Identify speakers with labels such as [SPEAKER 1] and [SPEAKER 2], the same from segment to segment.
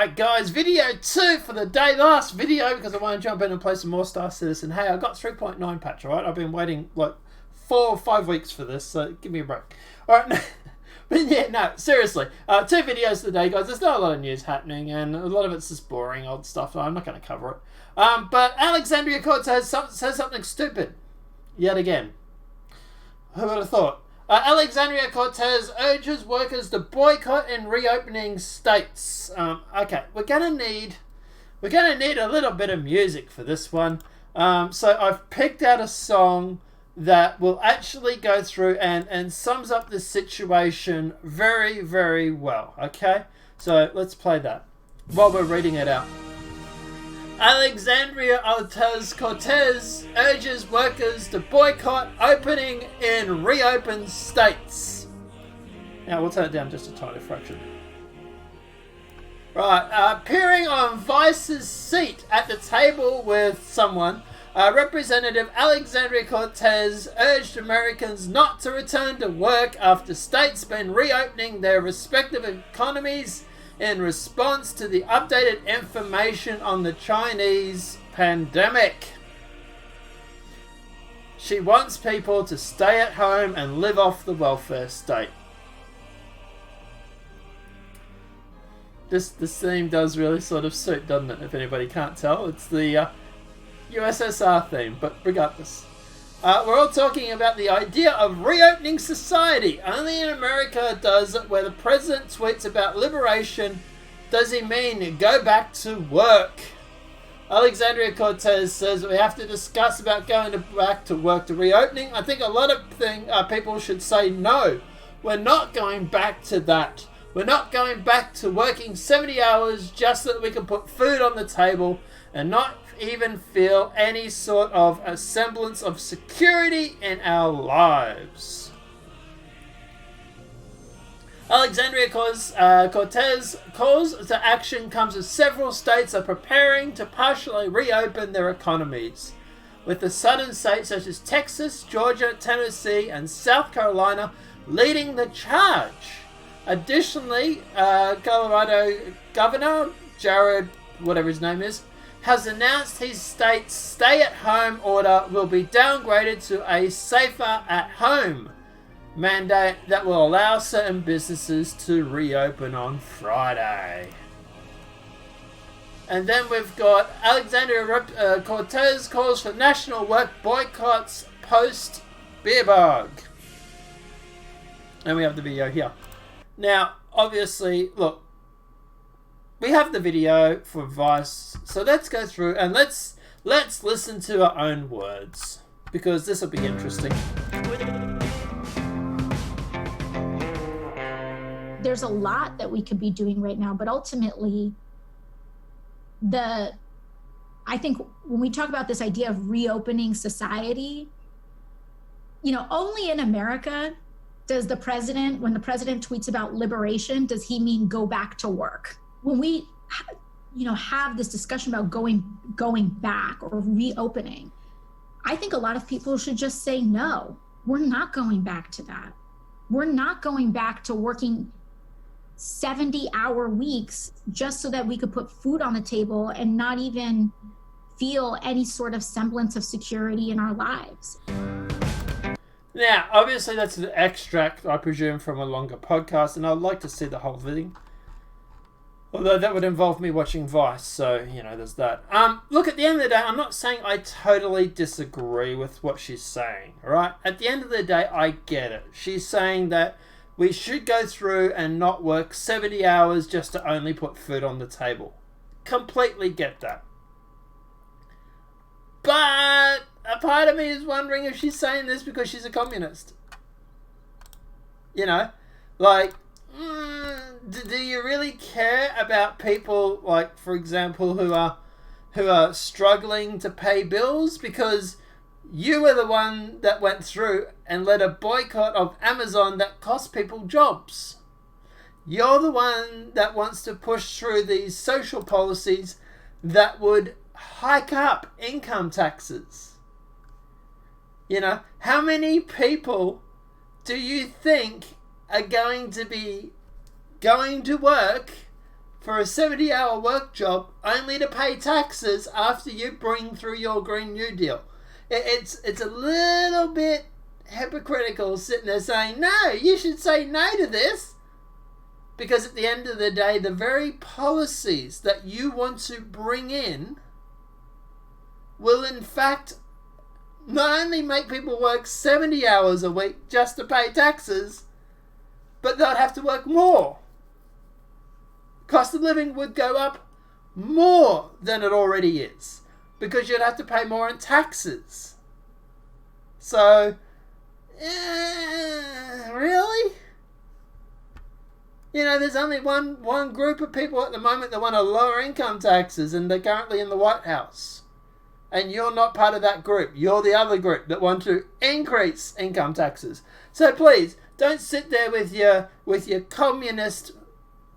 [SPEAKER 1] Alright guys, video 2 for the day. Last video because I want to jump in and play some more Star Citizen. Hey, I got 3.9 patch, alright? I've been waiting like 4 or 5 weeks for this, so give me a break. Alright, but yeah, no, seriously. 2 videos today, guys. There's not a lot of news happening, and a lot of it's just boring old stuff, so I'm not going to cover it. But Alexandria Ocasio-Cortez says something stupid. Yet again. Who would have thought? Alexandria Ocasio-Cortez urges workers to boycott in reopening states. Okay, we're gonna need a little bit of music for this one. So I've picked out a song that will actually go through and sums up this situation very, very well. Okay, so let's play that while we're reading it out. Alexandria Ocasio-Cortez urges workers to boycott opening in reopened states. Now we'll turn it down just a tiny fraction. Right, appearing on Vice's seat at the table with someone, Representative Alexandria Ocasio-Cortez urged Americans not to return to work after states been reopening their respective economies in response to the updated information on the Chinese pandemic. She wants people to stay at home and live off the welfare state. This theme does really sort of suit, doesn't it? If anybody can't tell, it's the USSR theme, but regardless. We're all talking about the idea of reopening society. Only in America does it, where the president tweets about liberation, does he mean go back to work. Alexandria Ocasio-Cortez says we have to discuss about going back to work to reopening. I think a lot of people should say no. We're not going back to that. We're not going back to working 70 hours just so that we can put food on the table and not even feel any sort of a semblance of security in our lives. Alexandria Ocasio-Cortez calls to action comes as several states are preparing to partially reopen their economies, with the southern states such as Texas, Georgia, Tennessee, and South Carolina leading the charge. Additionally, Colorado Governor Jared, whatever his name is, has announced his state's stay-at-home order will be downgraded to a safer-at-home mandate that will allow certain businesses to reopen on Friday. And then we've got Alexandria Cortez calls for national work boycotts post-Beerbog. And we have the video here. Now, obviously, look, we have the video for Vice, so let's go through and let's listen to our own words, because this will be interesting.
[SPEAKER 2] There's a lot that we could be doing right now, but ultimately, I think when we talk about this idea of reopening society, only in America does the president, when the president tweets about liberation, does he mean go back to work? When we, have this discussion about going back or reopening, I think a lot of people should just say, no, we're not going back to that. We're not going back to working 70-hour weeks just so that we could put food on the table and not even feel any sort of semblance of security in our lives.
[SPEAKER 1] Now, obviously that's an extract, I presume, from a longer podcast, and I'd like to see the whole thing. Although that would involve me watching Vice, so, there's that. Look, at the end of the day, I'm not saying I totally disagree with what she's saying, alright? At the end of the day, I get it. She's saying that we should go through and not work 70 hours just to only put food on the table. Completely get that. But a part of me is wondering if she's saying this because she's a communist. Do you really care about people, like, for example, who are struggling to pay bills? Because you were the one that went through and led a boycott of Amazon that cost people jobs. You're the one that wants to push through these social policies that would hike up income taxes. How many people do you think are going to be going to work for a 70-hour work job only to pay taxes after you bring through your Green New Deal. It's a little bit hypocritical sitting there saying, no, you should say no to this. Because at the end of the day, the very policies that you want to bring in will in fact not only make people work 70 hours a week just to pay taxes, but they'll have to work more. Cost of living would go up more than it already is, because you'd have to pay more in taxes. So, really? You know, there's only one group of people at the moment that want to lower income taxes, and they're currently in the White House. And you're not part of that group. You're the other group that want to increase income taxes. So please, don't sit there with your communist,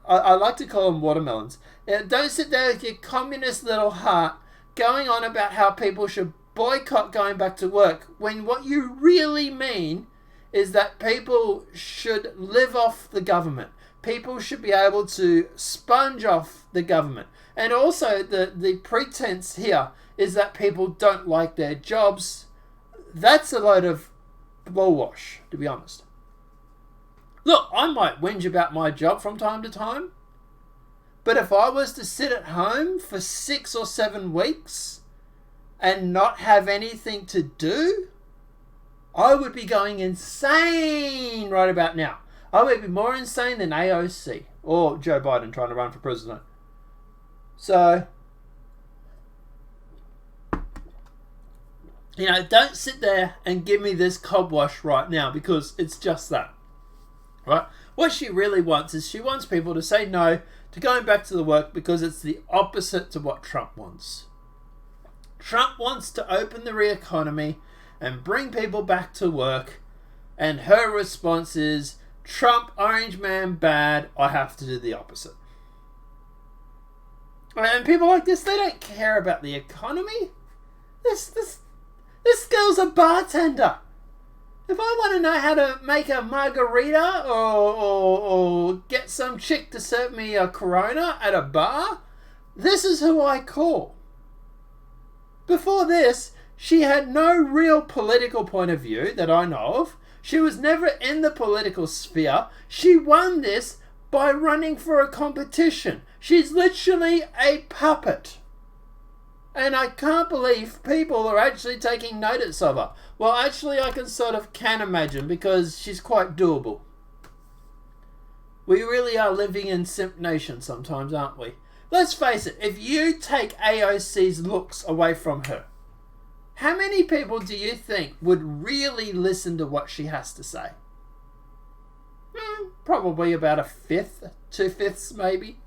[SPEAKER 1] I like to call them watermelons. Don't sit there with your communist little heart going on about how people should boycott going back to work, when what you really mean is that people should live off the government. People should be able to sponge off the government. And also the pretense here is that people don't like their jobs. That's a load of bullwash, to be honest. Look, I might whinge about my job from time to time, but if I was to sit at home for 6 or 7 weeks and not have anything to do, I would be going insane right about now. I would be more insane than AOC or Joe Biden trying to run for president. So, you know, don't sit there and give me this cobwash right now, because it's just that. Right? What she really wants is she wants people to say no to going back to the work, because it's the opposite to what Trump wants. Trump wants to open the economy and bring people back to work, and her response is, Trump, orange man, bad, I have to do the opposite. And people like this, they don't care about the economy. This girl's a bartender. If I want to know how to make a margarita or get some chick to serve me a Corona at a bar, this is who I call. Before this, she had no real political point of view that I know of. She was never in the political sphere. She won this by running for a competition. She's literally a puppet. And I can't believe people are actually taking notice of her. Well, actually, I can imagine, because she's quite doable. We really are living in simp nation sometimes, aren't we? Let's face it, if you take AOC's looks away from her, how many people do you think would really listen to what she has to say? Probably about 1/5, 2/5 maybe.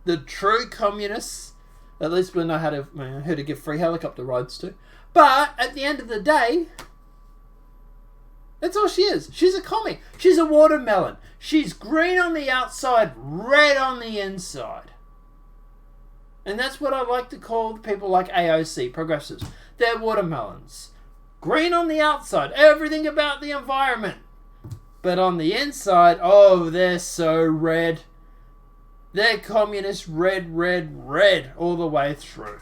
[SPEAKER 1] The true communists, at least we know who to give free helicopter rides to. But at the end of the day, that's all she is. She's a commie. She's a watermelon. She's green on the outside, red on the inside. And that's what I like to call people like AOC, progressives. They're watermelons. Green on the outside, everything about the environment. But on the inside, oh, they're so red. They're communist red, red, red all the way through.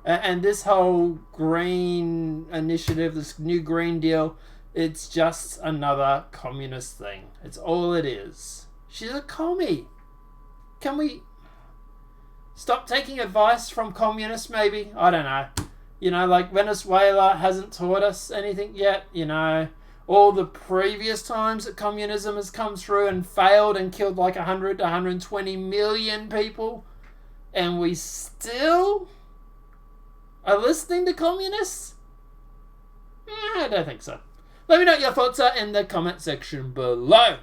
[SPEAKER 1] And this whole green initiative, this new Green Deal, it's just another communist thing. It's all it is. She's a commie. Can we stop taking advice from communists, maybe? I don't know. You know, like Venezuela hasn't taught us anything yet, you know. All the previous times that communism has come through and failed and killed like 100 to 120 million people, and we still are listening to communists? I don't think so. Let me know what your thoughts are in the comment section below.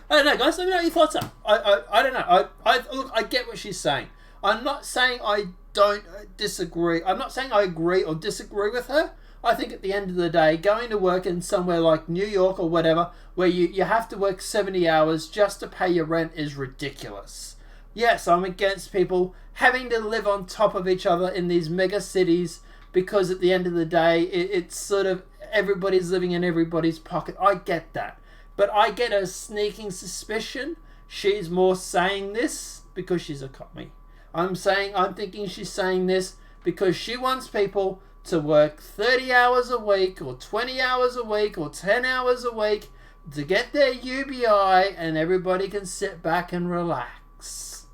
[SPEAKER 1] I don't know, guys. Let me know what your thoughts are. I don't know. Look, I get what she's saying. I'm not saying I don't disagree. I'm not saying I agree or disagree with her. I think at the end of the day, going to work in somewhere like New York or whatever, where you have to work 70 hours just to pay your rent, is ridiculous. Yes, I'm against people having to live on top of each other in these mega cities, because at the end of the day, it's sort of everybody's living in everybody's pocket. I get that. But I get a sneaking suspicion she's more saying this because she's a commie. I'm thinking she's saying this because she wants people to work 30 hours a week or 20 hours a week or 10 hours a week to get their UBI, and everybody can sit back and relax.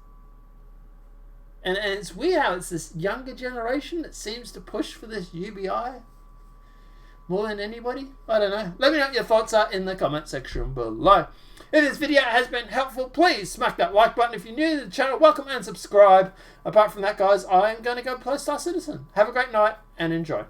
[SPEAKER 1] And it's weird how it's this younger generation that seems to push for this UBI more than anybody. I don't know. Let me know what your thoughts are in the comment section below. If this video has been helpful, please smack that like button. If you're new to the channel, welcome and subscribe. Apart from that, guys, I'm going to go play Star Citizen. Have a great night and enjoy.